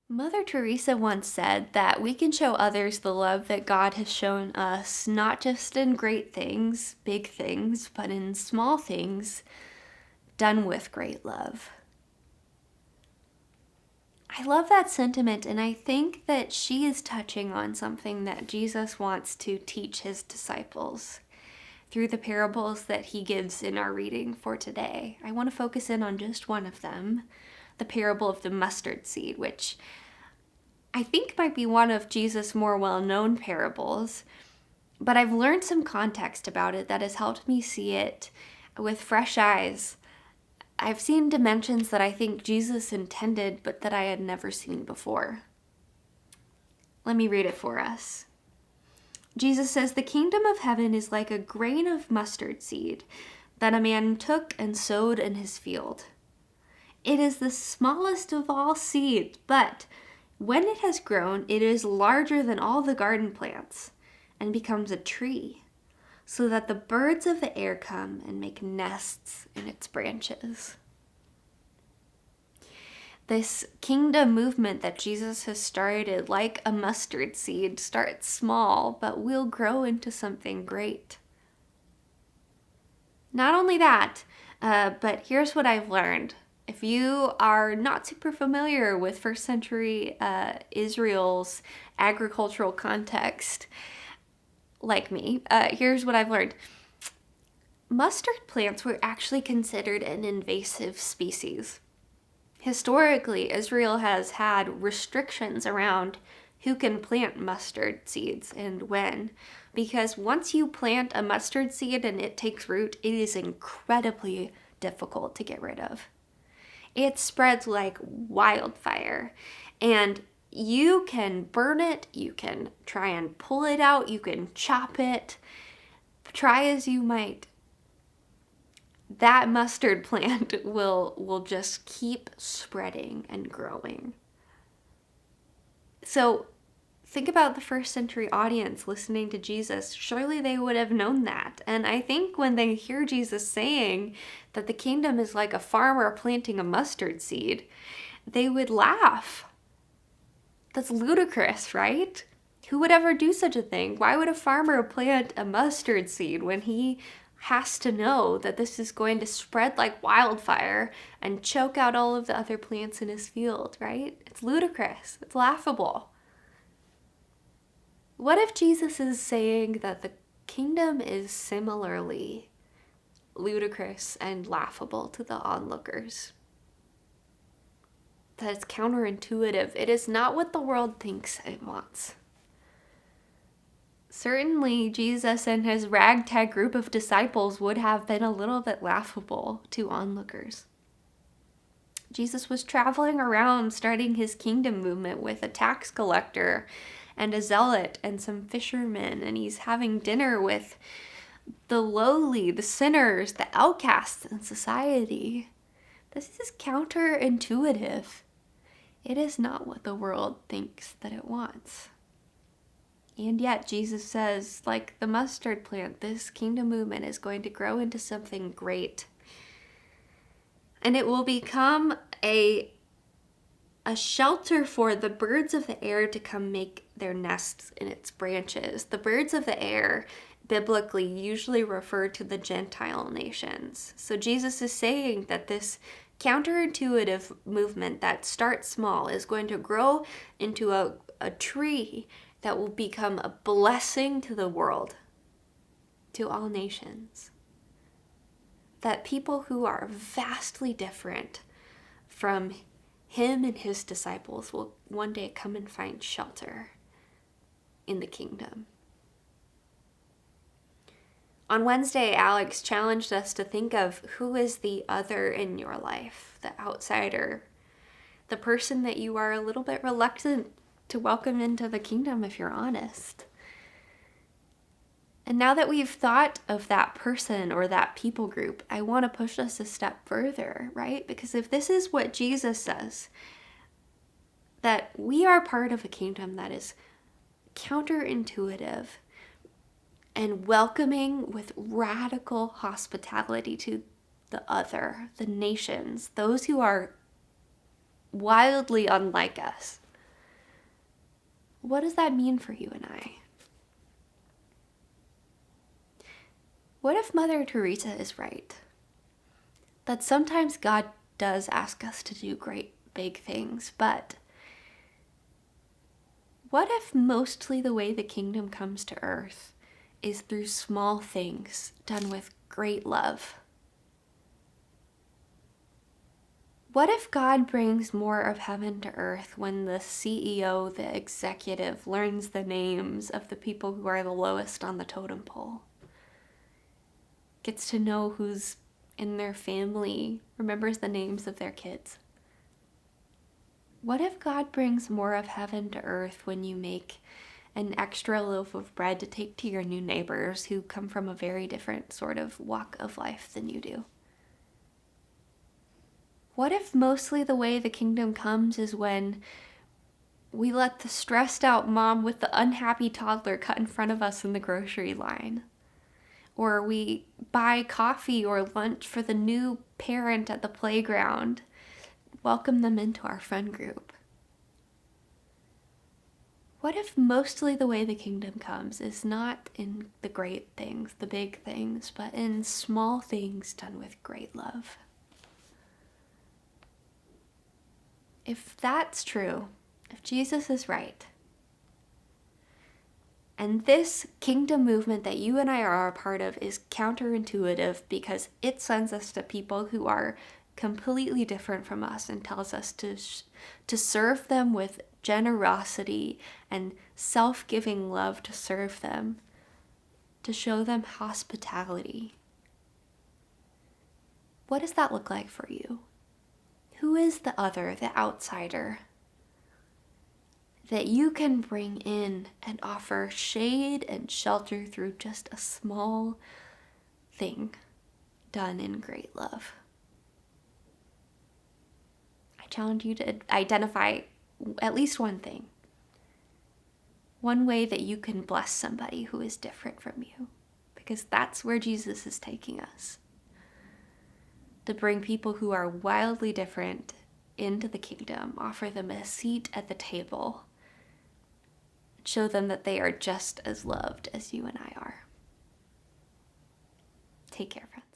Mother Teresa once said that we can show others the love that God has shown us, not just in great things, big things, but in small things done with great love. I love that sentiment, and I think that she is touching on something that Jesus wants to teach his disciples through the parables that he gives in our reading for today. I want to focus in on just one of them, the parable of the mustard seed, which I think might be one of Jesus' more well-known parables, but I've learned some context about it that has helped me see it with fresh eyes. I've seen dimensions that I think Jesus intended, but that I had never seen before. Let me read it for us. Jesus says, "The kingdom of heaven is like a grain of mustard seed that a man took and sowed in his field. It is the smallest of all seeds, but when it has grown, it is larger than all the garden plants and becomes a tree, so that the birds of the air come and make nests in its branches." This kingdom movement that Jesus has started, like a mustard seed, starts small, but will grow into something great. Not only that, but here's what I've learned. If you are not super familiar with first century Israel's agricultural context, like me, here's what I've learned. Mustard plants were actually considered an invasive species. Historically, Israel has had restrictions around who can plant mustard seeds and when, because once you plant a mustard seed and it takes root, it is incredibly difficult to get rid of. It spreads like wildfire, and you can burn it, you can try and pull it out, you can chop it, try as you might. That mustard plant will just keep spreading and growing. So think about the first century audience listening to Jesus. Surely they would have known that. And I think when they hear Jesus saying that the kingdom is like a farmer planting a mustard seed, they would laugh. That's ludicrous, right? Who would ever do such a thing? Why would a farmer plant a mustard seed when he has to know that this is going to spread like wildfire and choke out all of the other plants in his field, right? It's ludicrous. It's laughable. What if Jesus is saying that the kingdom is similarly ludicrous and laughable to the onlookers? That it's counterintuitive. It is not what the world thinks it wants. Certainly, Jesus and his ragtag group of disciples would have been a little bit laughable to onlookers. Jesus was traveling around starting his kingdom movement with a tax collector and a zealot and some fishermen, and he's having dinner with the lowly, the sinners, the outcasts in society. This is counterintuitive. It is not what the world thinks that it wants. And yet Jesus says, like the mustard plant, this kingdom movement is going to grow into something great. And it will become a shelter for the birds of the air to come make their nests in its branches. The birds of the air biblically usually refer to the Gentile nations. So Jesus is saying that this counterintuitive movement that starts small is going to grow into a tree that will become a blessing to the world, to all nations. That people who are vastly different from him and his disciples will one day come and find shelter in the kingdom. On Wednesday, Alex challenged us to think of who is the other in your life, the outsider, the person that you are a little bit reluctant to welcome into the kingdom, if you're honest. And now that we've thought of that person or that people group, I want to push us a step further, right? Because if this is what Jesus says, that we are part of a kingdom that is counterintuitive and welcoming with radical hospitality to the other, the nations, those who are wildly unlike us, what does that mean for you and I? What if Mother Teresa is right? That sometimes God does ask us to do great big things, but what if mostly the way the kingdom comes to earth is through small things done with great love? What if God brings more of heaven to earth when the CEO, the executive, learns the names of the people who are the lowest on the totem pole? Gets to know who's in their family, remembers the names of their kids. What if God brings more of heaven to earth when you make an extra loaf of bread to take to your new neighbors who come from a very different sort of walk of life than you do? What if mostly the way the kingdom comes is when we let the stressed out mom with the unhappy toddler cut in front of us in the grocery line? Or we buy coffee or lunch for the new parent at the playground, welcome them into our friend group? What if mostly the way the kingdom comes is not in the great things, the big things, but in small things done with great love? If that's true, if Jesus is right, and this kingdom movement that you and I are a part of is counterintuitive because it sends us to people who are completely different from us and tells us to serve them with generosity and self-giving love, to serve them, to show them hospitality. What does that look like for you? Who is the other, the outsider, that you can bring in and offer shade and shelter through just a small thing done in great love? I challenge you to identify at least one thing, one way that you can bless somebody who is different from you, because that's where Jesus is taking us. To bring people who are wildly different into the kingdom, offer them a seat at the table, show them that they are just as loved as you and I are. Take care, friends.